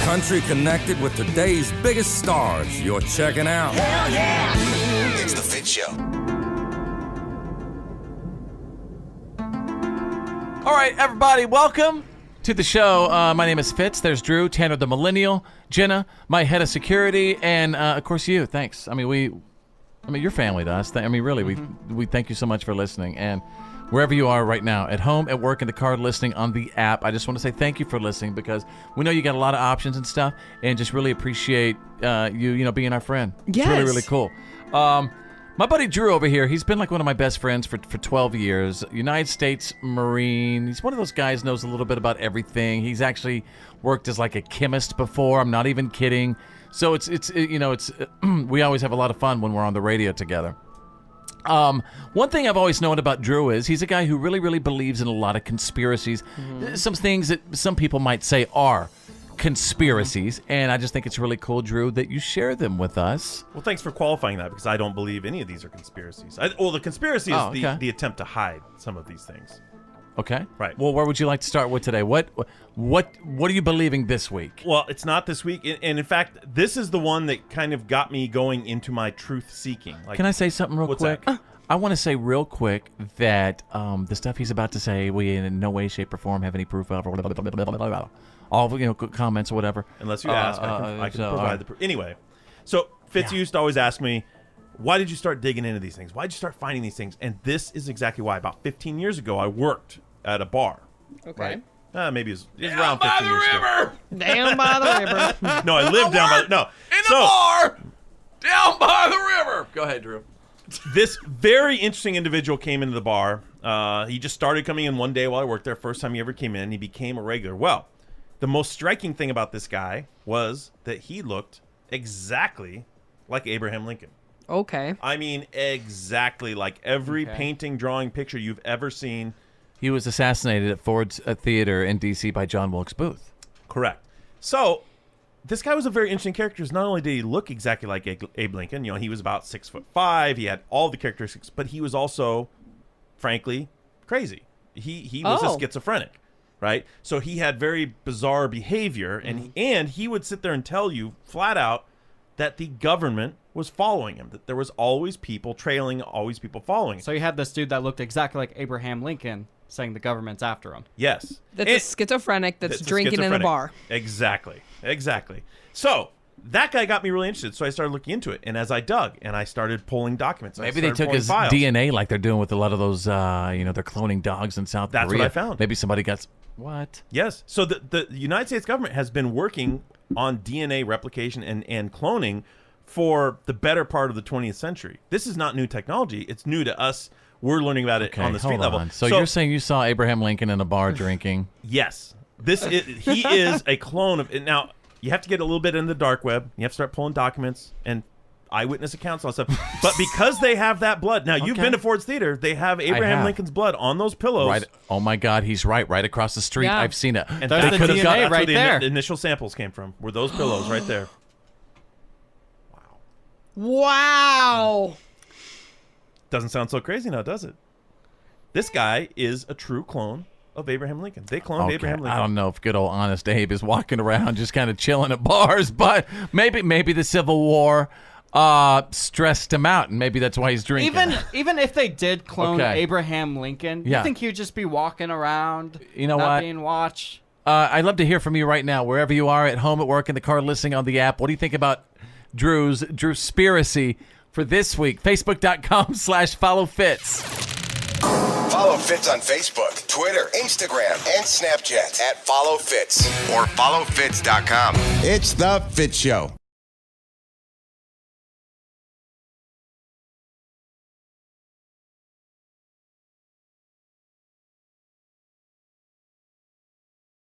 country connected with today's biggest stars. You're checking out. Hell yeah! It's The Fit Show. All right, everybody, welcome to the show. My name is Fitz. There's Drew, Tanner the Millennial, Jenna, my head of security, and of course you. Thanks. I mean, you're family to us. Really, we thank you so much for listening. And wherever you are right now, at home, at work, in the car, listening on the app, I just want to say thank you for listening, because we know you got a lot of options and stuff, and just really appreciate you being our friend. It's Yes. really, really cool. My buddy Drew over here, he's been like one of my best friends for 12 years. United States Marine. He's one of those guys knows a little bit about everything. He's actually worked as like a chemist before. I'm not even kidding. So it's we always have a lot of fun when we're on the radio together. One thing I've always known about Drew is he's a guy who really, really believes in a lot of conspiracies. Some things that some people might say are conspiracies, and I just think it's really cool, Drew, that you share them with us. Well, thanks for qualifying that, because I don't believe any of these are conspiracies. The conspiracy is the attempt to hide some of these things. Okay. Right. Well, where would you like to start with today? What are you believing this week? Well, it's not this week, and in fact, this is the one that kind of got me going into my truth seeking. Like, can I say something real quick? That? I want to say real quick that the stuff he's about to say, we in no way, shape, or form have any proof of. All comments or whatever. Unless you ask, I can provide the proof. Anyway, so Fitz used to always ask me, why did you start digging into these things? Why did you start finding these things? And this is exactly why. About 15 years ago, I worked at a bar. Okay. Right? Maybe it was around 15 years ago. Down by the river. No, I lived down by the... No. In the bar! Down by the river! Go ahead, Drew. This very interesting individual came into the bar. He just started coming in one day while I worked there. First time he ever came in. He became a regular. Well, the most striking thing about this guy was that he looked exactly like Abraham Lincoln. Okay. I mean, exactly like every painting, drawing, picture you've ever seen. He was assassinated at Ford's Theater in D.C. by John Wilkes Booth. Correct. So this guy was a very interesting character. Not only did he look exactly like Abe Lincoln, he was about 6'5". He had all the characteristics, but he was also, frankly, crazy. He was a schizophrenic, right? So he had very bizarre behavior, and he would sit there and tell you flat out that the government was following him, that there was always people trailing, always people following him. So you had this dude that looked exactly like Abraham Lincoln saying the government's after him. Yes. That's a schizophrenic that's drinking in a bar. Exactly. So that guy got me really interested, so I started looking into it. And as I dug, and I started pulling documents. Maybe they took his DNA like they're doing with a lot of those, they're cloning dogs in South Korea. That's what I found. Maybe somebody got... What? Yes. So the United States government has been working on DNA replication and cloning for the better part of the 20th century. This is not new technology. It's new to us. We're learning about it on the street level. So you're saying you saw Abraham Lincoln in a bar drinking? Yes. He is a clone of... Now, you have to get a little bit in the dark web. You have to start pulling documents and eyewitness accounts and stuff. But because they have that blood... Now, you've been to Ford's Theater. They have Abraham Lincoln's blood on those pillows. Right. Oh, my God. He's right across the street. Yeah. I've seen it. And that's the DNA right there. The initial samples came from. Were those pillows right there. Wow. Doesn't sound so crazy now, does it? This guy is a true clone of Abraham Lincoln. They cloned Abraham Lincoln. I don't know if good old honest Abe is walking around just kind of chilling at bars, but maybe the Civil War stressed him out, and maybe that's why he's drinking. Even if they did clone Abraham Lincoln, you think he'd just be walking around, not being watched? I'd love to hear from you right now, wherever you are, at home, at work, in the car, listening on the app. What do you think about Drew's Drew-Spiracy for this week? Facebook.com/followfits. Follow Fitz on Facebook, Twitter, Instagram, and Snapchat @followfitz or followfitz.com. It's The Fit Show.